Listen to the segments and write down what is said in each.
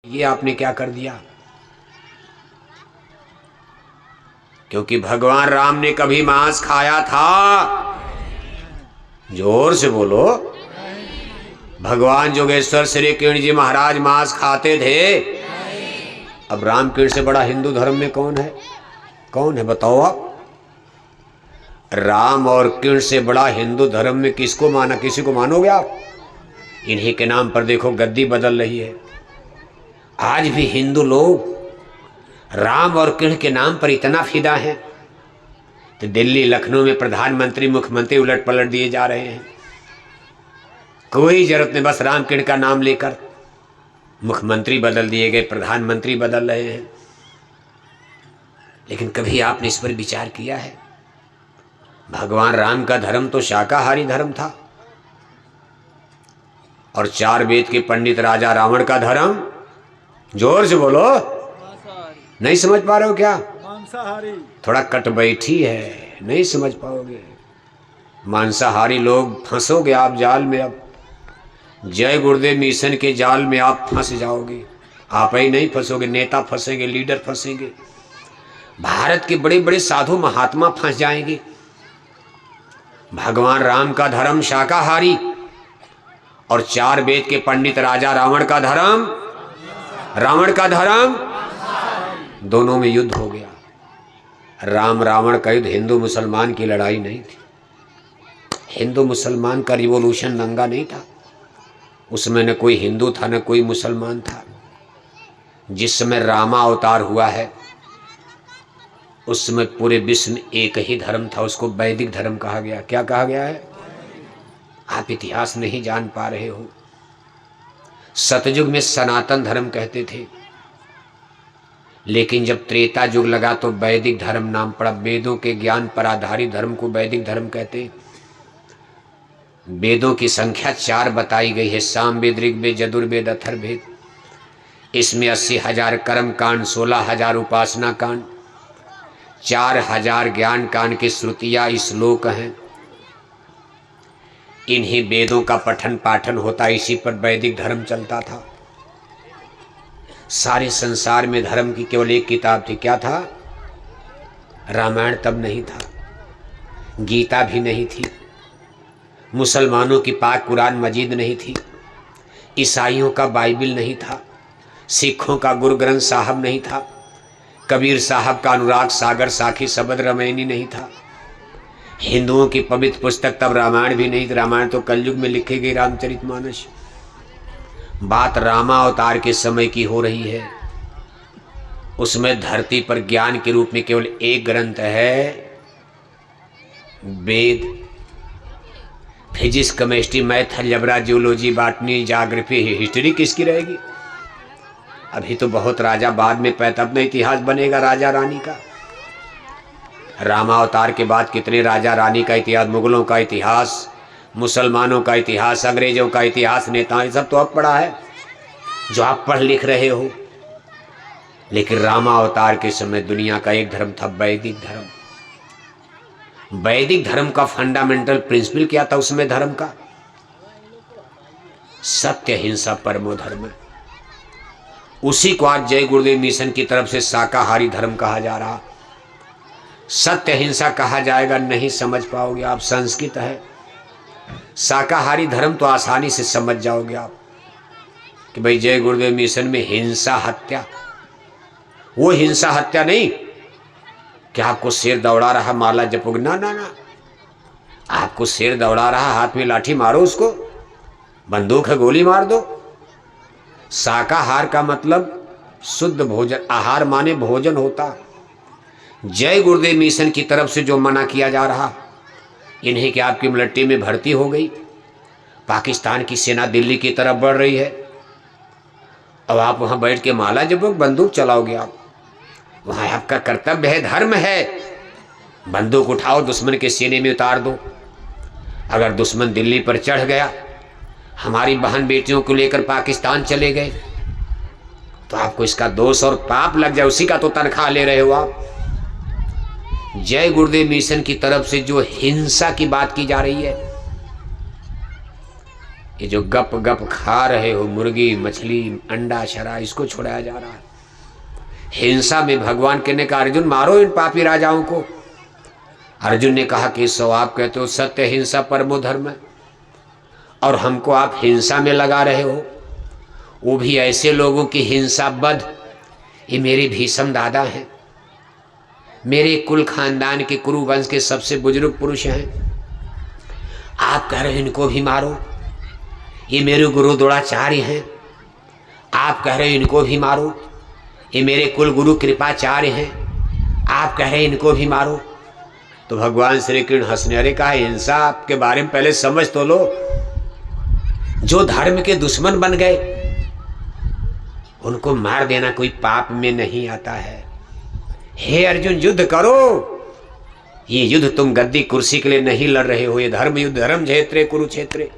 ये आपने क्या कर दिया? क्योंकि भगवान राम ने कभी मांस खाया था? जोर से बोलो। भगवान जोगेश्वर श्री किरण जी महाराज मांस खाते थे? अब रामकृष्ण से बड़ा हिंदू धर्म में कौन है? कौन है बताओ आप? राम और कृष्ण से बड़ा हिंदू धर्म में किसको माना? किसी को मानोगे आप? इन्हीं के नाम पर देखो गद्दी बदल रही है। आज भी हिंदू लोग राम और कृष्ण के नाम पर इतना फिदा है तो दिल्ली लखनऊ में प्रधानमंत्री मुख्यमंत्री उलट पलट दिए जा रहे हैं। कोई जरूरत नहीं, बस राम कृष्ण का नाम लेकर मुख्यमंत्री बदल दिए गए, प्रधानमंत्री बदल रहे हैं। लेकिन कभी आपने इस पर विचार किया है? भगवान राम का धर्म तो शाकाहारी धर्म था और 4 वेद के पंडित राजा रावण का धर्म, जोर से बोलो, नहीं समझ पा रहे हो क्या? मांसाहारी। थोड़ा कट बैठी है, नहीं समझ पाओगे। मांसाहारी लोग फंसोगे आप जाल में। अब जय गुरुदेव मिशन के जाल में आप फंस जाओगे। आप ही नहीं फंसोगे, नेता फंसेंगे, लीडर फंसेंगे, भारत के बड़े बड़े साधु महात्मा फंस जाएंगे। भगवान राम का धर्म शाकाहारी और 4 वेद के पंडित राजा रावण का धर्म, दोनों में युद्ध हो गया। राम रावण का युद्ध हिंदू मुसलमान की लड़ाई नहीं थी। हिंदू मुसलमान का रिवॉल्यूशन दंगा नहीं था। उसमें न कोई हिंदू था न कोई मुसलमान था। जिस समय रामा अवतार हुआ है उस समय पूरे विश्व में एक ही धर्म था, उसको वैदिक धर्म कहा गया। क्या कहा गया है? आप इतिहास नहीं जान पा रहे हो। सतयुग में सनातन धर्म कहते थे, लेकिन जब त्रेता युग लगा तो वैदिक धर्म नाम पड़ा। वेदों के ज्ञान पर आधारित धर्म को वैदिक धर्म कहते हैं। वेदों की संख्या 4 बताई गई है, सामवेद, ऋग्वेद, यजुर्वेद, अथर्ववेद। इसमें 80,000 कर्म कांड, 16,000 उपासना कांड, 4,000 ज्ञान कांड की श्रुतियाँ, श्लोक हैं। इन्हीं वेदों का पठन पाठन होता, इसी पर वैदिक धर्म चलता था। सारे संसार में धर्म की केवल एक किताब थी। क्या था? रामायण तब नहीं था, गीता भी नहीं थी, मुसलमानों की पाक कुरान मजीद नहीं थी, ईसाइयों का बाइबिल नहीं था, सिखों का गुरु ग्रंथ साहब नहीं था, कबीर साहब का अनुराग सागर साखी शबद रामायणी नहीं था, हिंदुओं की पवित्र पुस्तक तब रामायण भी नहीं थी। रामायण तो कलयुग में लिखी गई, रामचरितमानस। बात रामा अवतार के समय की हो रही है। उसमें धरती पर ज्ञान के रूप में केवल एक ग्रंथ है, Veda. Physics, chemistry, math, algebra, geology, botany, geography, history किसकी रहेगी? अभी तो बहुत राजा बाद में पैदा, तब में इतिहास बनेगा राजा रानी का। रामावतार के बाद कितने राजा रानी का इतिहास, मुगलों का इतिहास, मुसलमानों का इतिहास, अंग्रेजों का इतिहास, नेता, ये सब तो अब पढ़ा है जो आप पढ़ लिख रहे हो। लेकिन रामावतार के समय दुनिया का एक धर्म था, वैदिक धर्म। वैदिक धर्म का फंडामेंटल प्रिंसिपल क्या था उसमें धर्म का? सत्य, हिंसा परमो धर्म। उसी को आज जय गुरुदेव मिशन की तरफ से शाकाहारी धर्म कहा जा रहा। सत्य हिंसा कहा जाएगा, नहीं समझ पाओगे आप। संस्कृत है। शाकाहारी धर्म तो आसानी से समझ जाओगे आप कि भाई जय गुरुदेव मिशन में हिंसा हत्या, वो हिंसा हत्या नहीं कि आपको शेर दौड़ा रहा माला जपोगे, ना ना ना। आपको शेर दौड़ा रहा, हाथ में लाठी मारो उसको, बंदूक है गोली मार दो। शाकाहार का मतलब शुद्ध भोजन, आहार माने भोजन होता। जय गुरुदेव मिशन की तरफ से जो मना किया जा रहा, इन्हीं के आपकी मिलिट्री में भर्ती हो गई। पाकिस्तान की सेना दिल्ली की तरफ बढ़ रही है। अब आप वहां बैठ के माला जपोगे, बंदूक चलाओगे आप? वहां आपका कर्तव्य है, धर्म है। बंदूक उठाओ, दुश्मन के सीने में उतार दो। अगर दुश्मन दिल्ली पर चढ़ गया, हमारी बहन बेटियों को लेकर पाकिस्तान चले गए, तो आपको इसका दोष और पाप लग जाए। उसी का तो तनख्वाह ले रहे हो आप। जय गुरुदेव मिशन की तरफ से जो हिंसा की बात की जा रही है, ये जो गप गप खा रहे हो मुर्गी मछली अंडा शराब, इसको छुड़ाया जा रहा है। हिंसा में भगवान कहने का अर्जुन मारो इन पापी राजाओं को। अर्जुन ने कहा कि सो आप कहते हो सत्य हिंसा परमो धर्म है, और हमको आप हिंसा में लगा रहे हो, वो भी ऐसे लोगों की हिंसा बद। ये मेरे भीष्म दादा हैं, मेरे कुल खानदान के कुरु वंश के सबसे बुजुर्ग पुरुष हैं। आप कह रहे हो इनको भी मारो। ये मेरे गुरु द्रोणाचार्य हैं, आप कह रहे हो इनको भी मारो। ये मेरे कुल गुरु कृपाचार्य हैं, आप कह रहे हैं इनको भी मारो। तो भगवान श्री कृष्ण हंसने, अरे कहा हिंसा आपके बारे में पहले समझ तो लो। जो धर्म के दुश्मन बन गए उनको मार देना कोई पाप में नहीं आता है। हे अर्जुन युद्ध करो। ये युद्ध तुम गद्दी कुर्सी के लिए नहीं लड़ रहे हो, ये धर्म युद्ध। धर्म क्षेत्रे कुरुक्षेत्रे,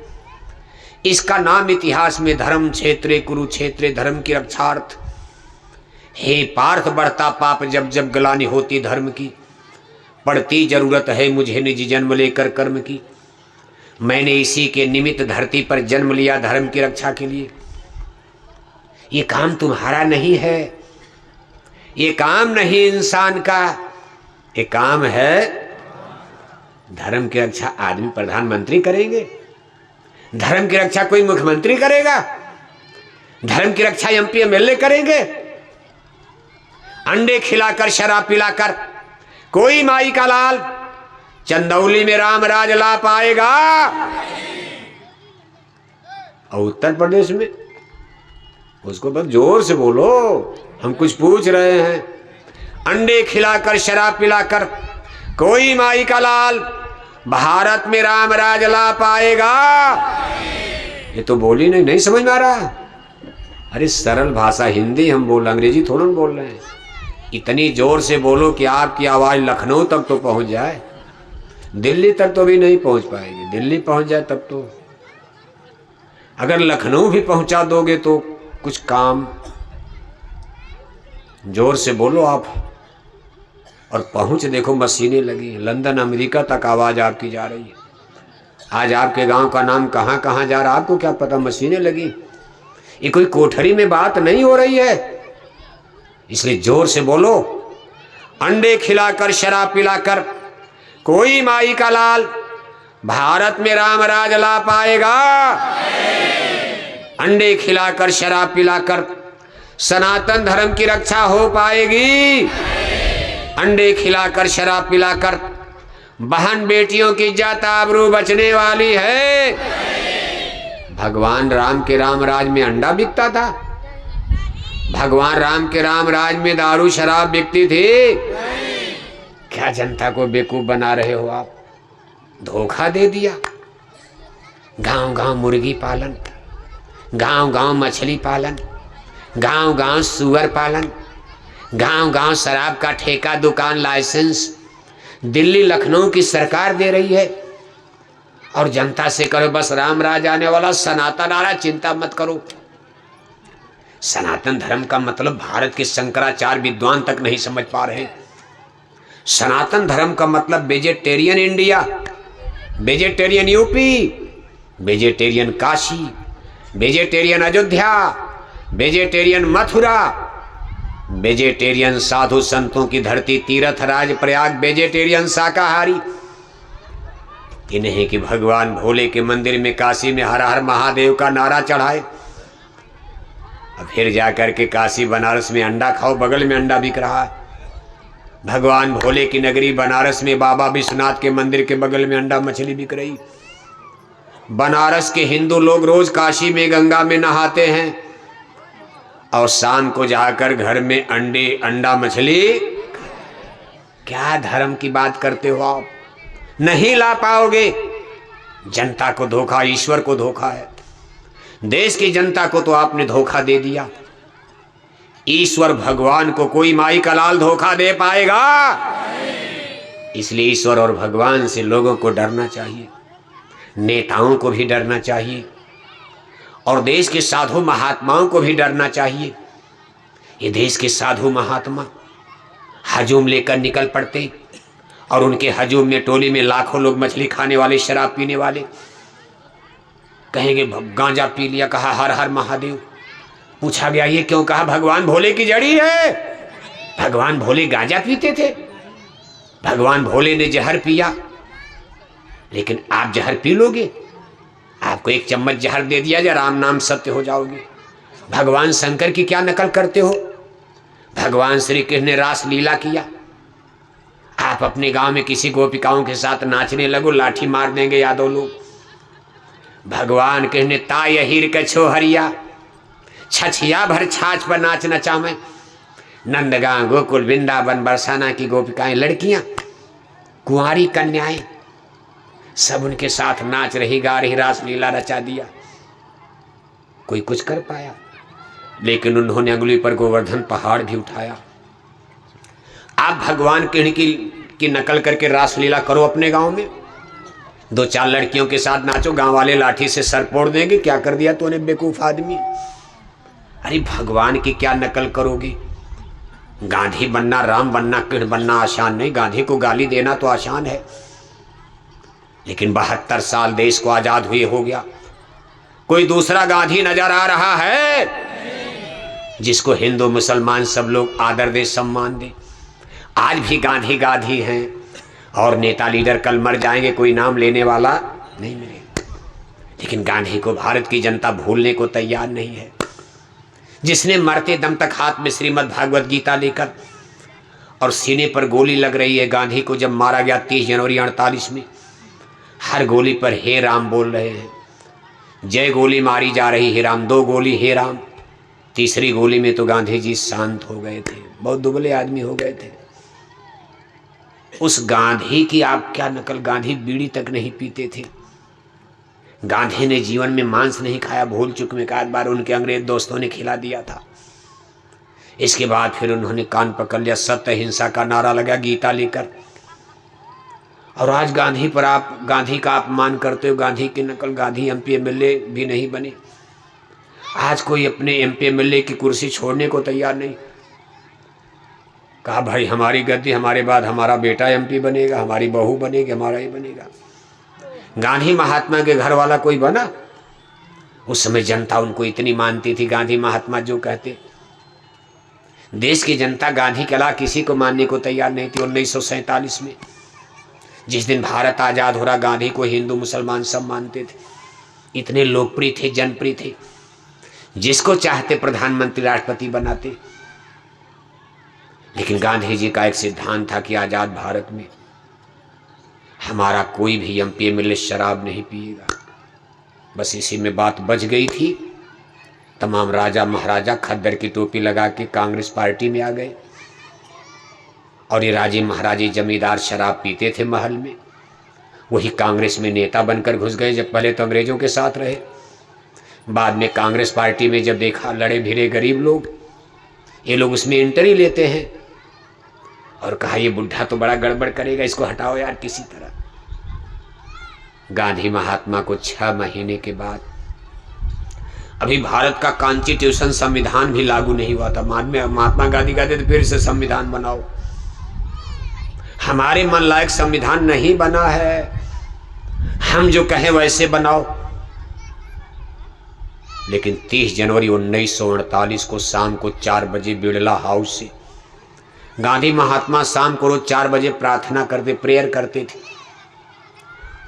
इसका नाम इतिहास में धर्म क्षेत्रे कुरुक्षेत्रे, धर्म की रक्षार्थ। हे पार्थ बढ़ता पाप जब जब गलानी होती धर्म की, पड़ती जरूरत है मुझे निज जन्म लेकर कर्म की। मैंने इसी के निमित्त धरती पर जन्म लिया धर्म की रक्षा के लिए। ये काम तुम्हारा नहीं है, ये काम नहीं इंसान का, ये काम है धर्म की रक्षा। आदमी प्रधानमंत्री करेंगे, धर्म की रक्षा कोई मुख्यमंत्री करेगा, धर्म की रक्षा एमपी एमएलए करेंगे। अंडे खिलाकर शराब पिलाकर कोई माई का लाल चंदौली में राम राज ला पाएगा। और उत्तर प्रदेश में उसको बस जोर से बोलो, हम कुछ पूछ रहे हैं। अंडे खिलाकर शराब पिलाकर कोई माई का लाल भारत में राम राज ला पाएगा। ये तो बोली नहीं समझ में आ रहा। अरे सरल भाषा हिंदी हम बोल, अंग्रेजी थोड़ा बोल रहे हैं। इतनी जोर से बोलो कि आपकी आवाज लखनऊ तक तो पहुंच जाए, दिल्ली तक तो भी नहीं पहुंच पाएगी। दिल्ली पहुंच जाए तब तो, अगर लखनऊ भी पहुंचा दोगे तो कुछ काम। जोर से बोलो आप, और पहुंच देखो मशीनें लगी, लंदन अमेरिका तक आवाज आपकी जा रही है। आज आपके गांव का नाम कहां कहां जा रहा आपको क्या पता, मशीनें लगी। ये कोई कोठरी में बात नहीं हो रही है, इसलिए जोर से बोलो। अंडे खिलाकर शराब पिलाकर कोई माई का लाल भारत में राम राज ला पाएगा। अंडे खिलाकर शराब पिलाकर सनातन धर्म की रक्षा हो पाएगी। अंडे खिलाकर शराब पिलाकर बहन बेटियों की इज्जत आबरू बचने वाली है। भगवान राम के राम राज में अंडा बिकता था, भगवान राम के राम राज में दारू शराब बिकती थी। क्या जनता को बेवकूफ बना रहे हो आप? धोखा दे दिया। गांव गांव मुर्गी पालन, गांव गांव मछली पालन, गांव गांव सुअर पालन, गांव गांव शराब का ठेका दुकान लाइसेंस दिल्ली लखनऊ की सरकार दे रही है। और जनता से करो बस राम राज आने वाला, सनातन आ रहा, चिंता मत करो। सनातन धर्म का मतलब भारत के शंकराचार्य विद्वान तक नहीं समझ पा रहे। सनातन धर्म का मतलब vegetarian India, vegetarian UP, vegetarian Kashi, vegetarian Ayodhya, vegetarian Mathura, vegetarian साधु संतों की धरती तीर्थ राज प्रयाग, वेजिटेरियन शाकाहारी। इन्हें कि भगवान भोले के मंदिर में काशी में हर हर महादेव का नारा चढ़ाए, अब फिर जाकर के काशी बनारस में अंडा खाओ, बगल में अंडा बिक रहा है। भगवान भोले की नगरी बनारस में बाबा विश्वनाथ के मंदिर के बगल में अंडा मछली बिक रही। बनारस के हिंदू लोग रोज काशी में गंगा में नहाते हैं और शाम को जाकर घर में अंडा मछली। क्या धर्म की बात करते हो आप? नहीं ला पाओगे। जनता को धोखा, ईश्वर को धोखा है। देश की जनता को तो आपने धोखा दे दिया। ईश्वर भगवान को कोई माई का लाल धोखा दे पाएगा? इसलिए ईश्वर और भगवान से लोगों को डरना चाहिए, नेताओं को भी डरना चाहिए, और देश के साधु महात्माओं को भी डरना चाहिए। ये देश के साधु महात्मा हजूम लेकर निकल पड़ते और उनके हजूम में टोली में लाखों लोग मछली खाने वाले, शराब पीने वाले। कहेंगे गांजा पी लिया, कहा हर हर महादेव। पूछा गया ये क्यों, कहा भगवान भोले की जड़ी है। भगवान भोले गांजा पीते थे, भगवान भोले ने जहर पिया, लेकिन आप जहर पी लोगे? आपको एक चम्मच जहर दे दिया जाए, राम नाम सत्य हो जाओगे। भगवान शंकर की क्या नकल करते हो? भगवान श्री कृष्ण ने रास लीला किया, आप अपने गांव में किसी गोपिकाओं के साथ नाचने लगो, लाठी मार देंगे यादव लोग। भगवान कृष्ण ने ताय हीर के छोहरिया, छछिया भर छाछ पर नाच नचा में। नंदगांव गोकुल वृंदावन बरसाना की गोपिकाएं, लड़कियां, कुंवारी कन्याएं, सब उनके साथ नाच रही, गा रही, रास लीला रचा दिया। कोई कुछ कर पाया? लेकिन उन्होंने अंगुली पर गोवर्धन पहाड़ भी उठाया। आप भगवान कृष्ण की नकल करके रास लीला करो अपने गांव में, 2-4 लड़कियों के साथ नाचो, गांव वाले लाठी से सर फोड़ देंगे, क्या कर दिया तूने बेवकूफ आदमी। अरे भगवान की क्या नकल करोगे? गांधी बनना, राम बनना, कृष्ण बनना आसान नहीं। गांधी को गाली देना तो आसान है, लेकिन 72 साल देश को आजाद हुए हो गया, कोई दूसरा गांधी नजर आ रहा है जिसको हिंदू मुसलमान सब लोग आदर दे, सम्मान दे? आज भी गांधी गांधी हैं, और नेता लीडर कल मर जाएंगे, कोई नाम लेने वाला नहीं मिलेगा। लेकिन गांधी को भारत की जनता भूलने को तैयार नहीं है, जिसने मरते दम तक हाथ में श्रीमद् भागवत गीता लेकर, और सीने पर गोली लग रही है। गांधी को जब मारा गया 30 जनवरी 48 में, हर गोली पर हे राम बोल रहे हैं, जय गोली मारी जा रही, हे राम, 2 गोली हे राम, तीसरी गोली में तो गांधी जी शांत हो गए थे, बहुत दुबले आदमी हो गए थे। उस गांधी की आप क्या नकल? गांधी बीड़ी तक नहीं पीते थे, गांधी ने जीवन में मांस नहीं खाया, भूल चुक में एक बार उनके अंग्रेज दोस्तों ने खिला दिया था। इसके बाद फिर उन्होंने कान पकड़ लिया, सत्य अहिंसा का नारा लगा गीता लेकर, और आज गांधी पर आप, गांधी का अपमान करते हो, गांधी की नकल। गांधी MP MLA भी नहीं बने, आज कोई अपने MP MLA की कुर्सी छोड़ने को तैयार नहीं। कहा भाई हमारी गद्दी, हमारे बाद हमारा बेटा MP बनेगा, हमारी बहू बनेगी, हमारा ही बनेगा। गांधी महात्मा के घर वाला कोई बना? उस समय जनता उनको इतनी मानती थी, गांधी महात्मा जो कहते। देश की जनता गांधी के अलावा किसी को मानने को तैयार नहीं थी। 1947 में जिस दिन भारत आजाद हो रहा, गांधी को हिंदू मुसलमान सब मानते थे, इतने लोकप्रिय थे, जनप्रिय थे, जिसको चाहते प्रधानमंत्री राष्ट्रपति बनाते। लेकिन गांधी जी का एक सिद्धांत था कि आजाद भारत में हमारा कोई भी MP MLA शराब नहीं पिएगा। बस इसी में बात बच गई थी। तमाम राजा महाराजा खद्दर की टोपी लगा के कांग्रेस पार्टी में आ गए, और ये राजे महाराजे जमींदार शराब पीते थे महल में, वही कांग्रेस में नेता बनकर घुस गए। जब पहले तो अंग्रेजों के साथ रहे, बाद में कांग्रेस पार्टी में जब देखा लड़े भिड़े गरीब लोग, ये लोग उसमें एंट्री लेते हैं, और कहा ये बुढ़ा तो बड़ा गड़बड़ करेगा, इसको हटाओ यार किसी तरह। गांधी महात्मा को 6 महीने के बाद, अभी भारत का कॉन्स्टिट्यूशन संविधान भी लागू नहीं हुआ था, महात्मा गांधी कहते थे फिर से संविधान बनाओ। हमारे मन लायक संविधान नहीं बना है, हम जो कहें वैसे बनाओ। लेकिन 30 जनवरी 1948 को शाम को 4 बजे बिड़ला हाउस से गांधी महात्मा शाम को रोज 4 बजे प्रार्थना करते, प्रेयर करते थे,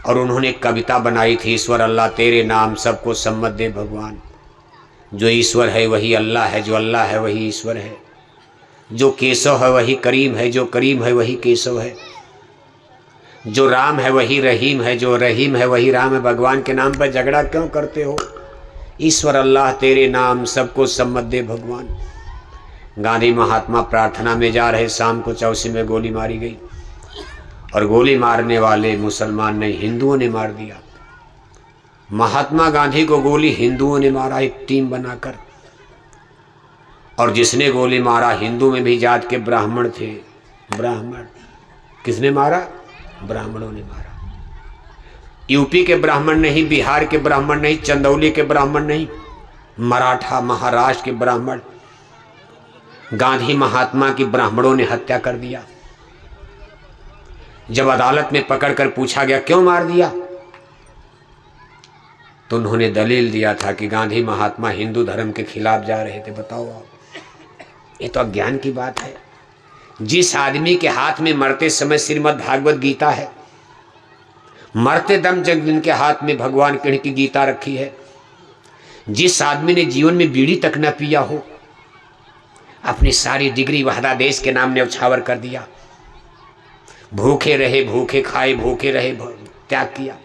और उन्होंने कविता बनाई थी, ईश्वर अल्लाह तेरे नाम सबको सम्मत दे भगवान। जो ईश्वर है वही अल्लाह है, जो अल्लाह है वही ईश्वर है, जो केशव है वही करीम है, जो करीम है वही केशव है, जो राम है वही रहीम है, जो रहीम है वही राम है। भगवान के नाम पर झगड़ा क्यों करते हो? ईश्वर अल्लाह तेरे नाम सबको सम्मत दे भगवान। गांधी महात्मा प्रार्थना में जा रहे, शाम को चौसी में गोली मारी गई, और गोली मारने वाले मुसलमान नहीं, हिंदुओं ने मार दिया। महात्मा गांधी को गोली हिंदुओं ने मारा, एक टीम बनाकर, और जिसने गोली मारा हिंदू में भी जात के ब्राह्मण थे। ब्राह्मण किसने मारा? ब्राह्मणों ने मारा। यूपी के ब्राह्मण नहीं, बिहार के ब्राह्मण नहीं, चंदौली के ब्राह्मण नहीं, मराठा महाराष्ट्र के ब्राह्मण, गांधी महात्मा की ब्राह्मणों ने हत्या कर दिया। जब अदालत में पकड़कर पूछा गया क्यों मार दिया, तो उन्होंने दलील दिया था कि गांधी महात्मा हिंदू धर्म के खिलाफ जा रहे थे। बताओ आप, ये तो अज्ञान की बात है। जिस आदमी के हाथ में मरते समय श्रीमद् भागवत गीता है, मरते दम जब जिनके हाथ में भगवान कृष्ण की गीता रखी है, जिस आदमी ने जीवन में बीड़ी तक न पिया हो, अपनी सारी डिग्री वहदा देश के नाम न्यौछावर कर दिया, भूखे रहे भूखे खाए, भूखे रहे त्याग किया,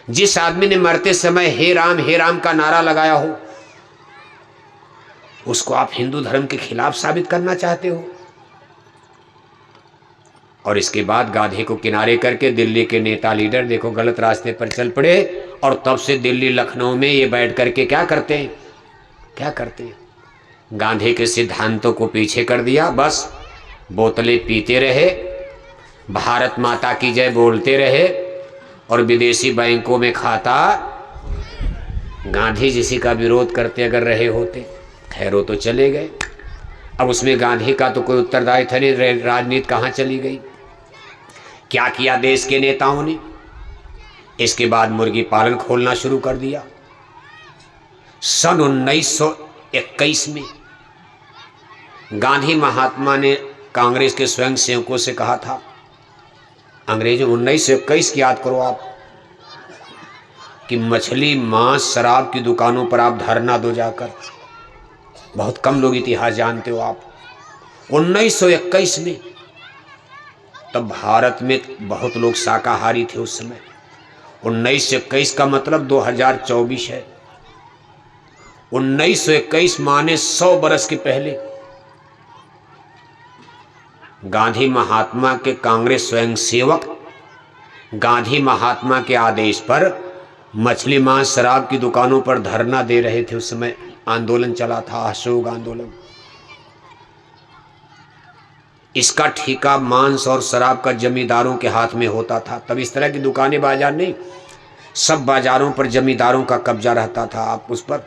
जिस आदमी ने मरते समय हे राम का नारा लगाया हो, उसको आप हिंदू धर्म के खिलाफ साबित करना चाहते हो। और इसके बाद गांधी को किनारे करके दिल्ली के नेता लीडर देखो गलत रास्ते पर चल पड़े, और तब से दिल्ली लखनऊ में ये बैठ करके क्या करते हैं, गांधी के सिद्धांतों को पीछे कर दिया। बस बोतलें पीते रहे, भारत माता की जय बोलते रहे, और विदेशी बैंकों में खाता गांधी जिसी का विरोध करते अगर रहे होते, खैर वो तो चले गए। अब उसमें गांधी का तो कोई उत्तरदायित्व नहीं, राजनीति कहाँ चली गई। क्या किया देश के नेताओं ने? इसके बाद मुर्गी पालन खोलना शुरू कर दिया। सन 1921 में गांधी महात्मा ने कांग्रेस के स्वयंसेवकों से कहा था, अंग्रेजों 1921 की याद करो आप, कि मछली मांस शराब की दुकानों पर आप धरना दो जाकर। बहुत कम लोग इतिहास जानते हो आप। 1921 में तब भारत में बहुत लोग शाकाहारी थे उस समय। 1921 का मतलब 2024 है। 1921 माने 100 बरस के पहले गांधी महात्मा के कांग्रेस स्वयंसेवक गांधी महात्मा के आदेश पर मछली मांस शराब की दुकानों पर धरना दे रहे थे। उस समय आंदोलन चला था, अशोक आंदोलन। इसका ठेका मांस और शराब का जमींदारों के हाथ में होता था। तब इस तरह की दुकानें बाजार नहीं, सब बाजारों पर जमींदारों का कब्जा रहता था। आप उस पर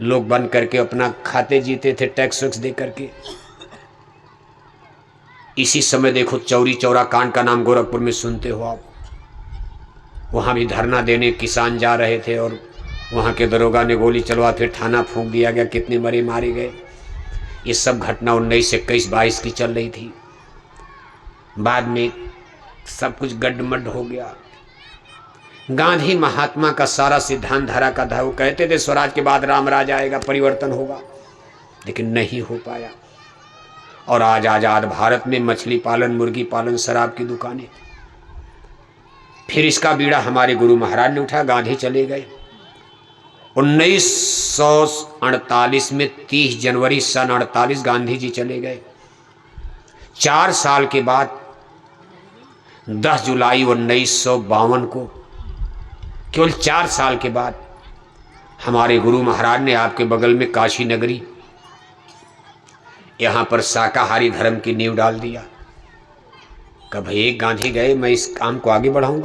लोग बन करके अपना खाते जीते थे, टैक्स वैक्स दे करके। इसी समय देखो चौरी चौरा कांड का नाम गोरखपुर में सुनते हो आप। वहाँ भी धरना देने किसान जा रहे थे और वहाँ के दरोगा ने गोली चलवा, फिर थाना फूंक दिया गया, कितने मरे मारे गए। ये सब घटना 1921-22 की चल रही थी। बाद में सब कुछ गड्ढमड्ढ हो गया। गांधी महात्मा का सारा सिद्धांत धरा का था। वो कहते थे स्वराज के बाद राम राज आएगा, परिवर्तन होगा, लेकिन नहीं हो पाया। और आज आजाद भारत में मछली पालन, मुर्गी पालन, शराब की दुकानें। फिर इसका बीड़ा हमारे गुरु महाराज ने उठा, गांधी चले गए। 1948 में 30 जनवरी सन 48 गांधी जी चले गए। 4 साल के बाद 10 जुलाई 1952 को, केवल 4 साल के बाद, हमारे गुरु महाराज ने आपके बगल में काशी नगरी, यहाँ पर शाकाहारी धर्म की नींव डाल दिया। कब एक गांधी गए, मैं इस काम को आगे बढ़ाऊंगा।